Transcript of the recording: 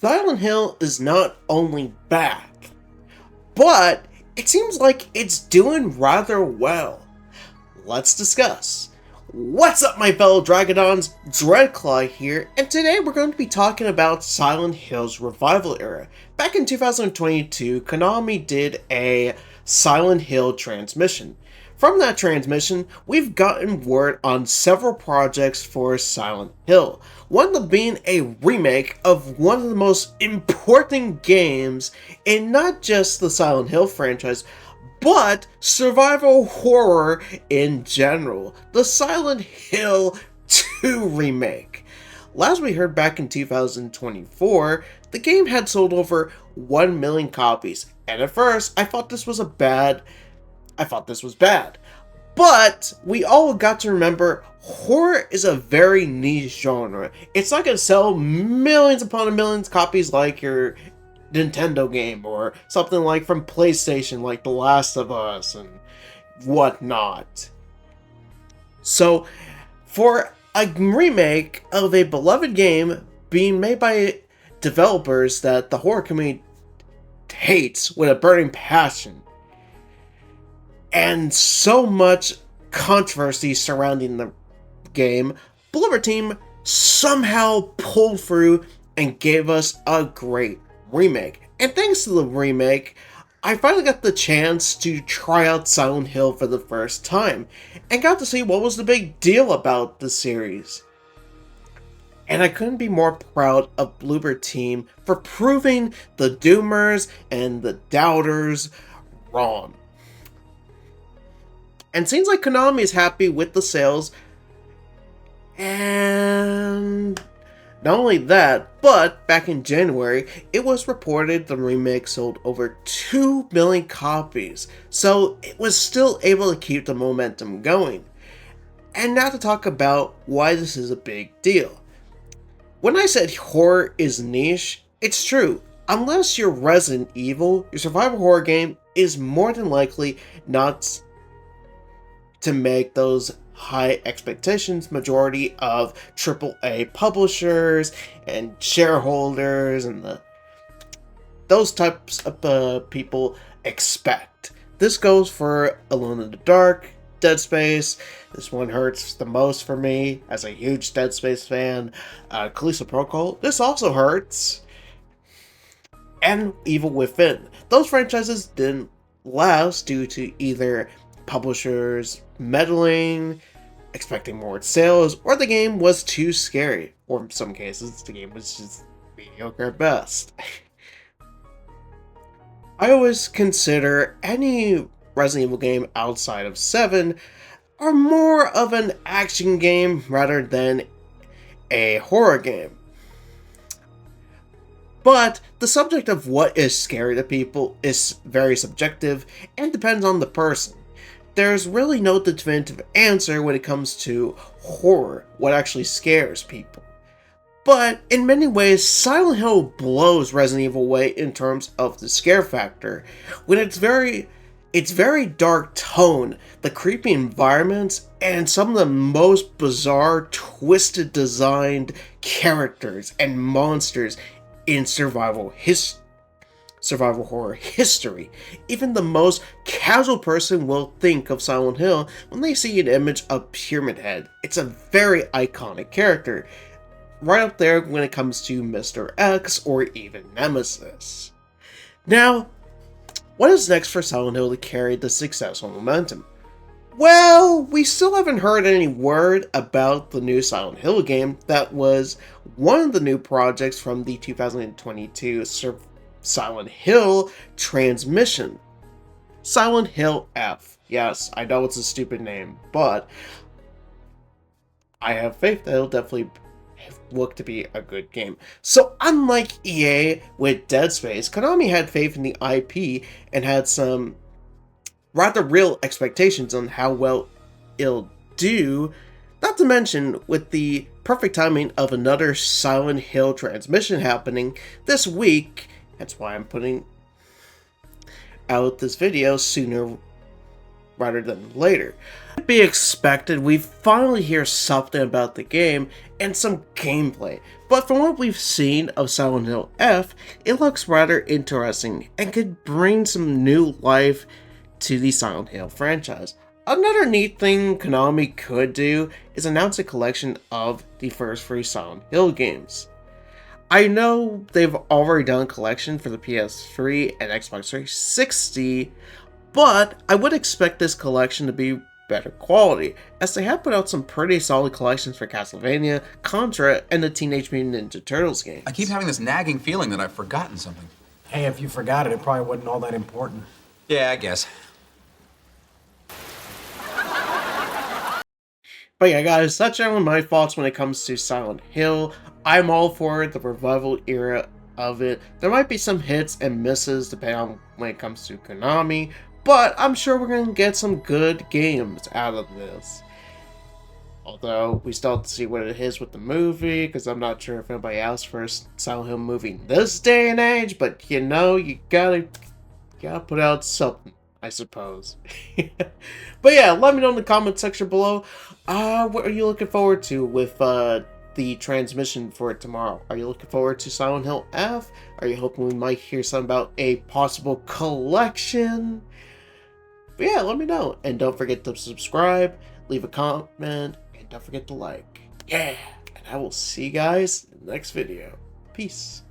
Silent Hill is not only back, but it seems like it's doing rather well. Let's discuss. What's up, my fellow Dragodons? Dreadclaw here, and today we're going to be talking about Silent Hill's revival era. Back in 2022, Konami did a Silent Hill transmission. From that transmission, we've gotten word on several projects for Silent Hill, one of them being a remake of one of the most important games in not just the Silent Hill franchise, but survival horror in general, the Silent Hill 2 remake. Last we heard back in 2024, the game had sold over 1 million copies, and at first I thought this was bad. But we all got to remember, horror is a very niche genre. It's not going to sell millions upon millions of copies like your Nintendo game or something like from PlayStation like The Last of Us and whatnot. So, for a remake of a beloved game being made by developers that the horror community hates with a burning passion, and so much controversy surrounding the game, Bloober Team somehow pulled through and gave us a great remake. And thanks to the remake, I finally got the chance to try out Silent Hill for the first time, and got to see what was the big deal about the series. And I couldn't be more proud of Bloober Team for proving the doomers and the doubters wrong. And seems like Konami is happy with the sales, and not only that, but back in January, it was reported the remake sold over 2 million copies, so it was still able to keep the momentum going. And now to talk about why this is a big deal. When I said horror is niche, it's true. Unless you're Resident Evil, your survival horror game is more than likely not to make those high expectations majority of AAA publishers and shareholders and those types of people expect. This goes for Alone in the Dark, Dead Space. This one hurts the most for me as a huge Dead Space fan. Callisto Protocol. This also hurts. And Evil Within. Those franchises didn't last due to either publishers meddling, expecting more sales, or the game was too scary, or in some cases the game was just mediocre at best. I always consider any Resident Evil game outside of 7 are more of an action game rather than a horror game. But the subject of what is scary to people is very subjective and depends on the person. There's really no definitive answer when it comes to horror, what actually scares people. But in many ways, Silent Hill blows Resident Evil away in terms of the scare factor. When its very dark tone, the creepy environments, and some of the most bizarre, twisted designed characters and monsters in survival horror history. Even the most casual person will think of Silent Hill when they see an image of Pyramid Head. It's a very iconic character, right up there when it comes to Mr. X or even Nemesis. Now, what is next for Silent Hill to carry the successful momentum? Well, we still haven't heard any word about the new Silent Hill game that was one of the new projects from the 2022 Silent Hill transmission. Silent Hill F. Yes, I know it's a stupid name, but I have faith that it'll definitely look to be a good game. So unlike EA with Dead Space, Konami had faith in the IP and had some rather real expectations on how well it'll do, not to mention with the perfect timing of another Silent Hill transmission happening this week. That's why I'm putting out this video sooner rather than later. To be expected, we finally hear something about the game and some gameplay, but from what we've seen of Silent Hill F, it looks rather interesting and could bring some new life to the Silent Hill franchise. Another neat thing Konami could do is announce a collection of the first 3 Silent Hill games. I know they've already done a collection for the PS3 and Xbox 360, but I would expect this collection to be better quality, as they have put out some pretty solid collections for Castlevania, Contra, and the Teenage Mutant Ninja Turtles games. I keep having this nagging feeling that I've forgotten something. Hey, if you forgot it, it probably wasn't all that important. Yeah, I guess. But yeah, guys, that's generally my thoughts when it comes to Silent Hill. I'm all for the revival era of it. There might be some hits and misses depending on when it comes to Konami, but I'm sure we're going to get some good games out of this. Although, we still have to see what it is with the movie, because I'm not sure if anybody asked for a Silent Hill movie in this day and age, but you know, you gotta put out something, I suppose. But yeah, let me know in the comment section below. What are you looking forward to with the transmission for it tomorrow? Are you looking forward to Silent Hill F? Are you hoping we might hear something about a possible collection? But yeah, let me know. And don't forget to subscribe, leave a comment, and don't forget to like. Yeah! And I will see you guys in the next video. Peace.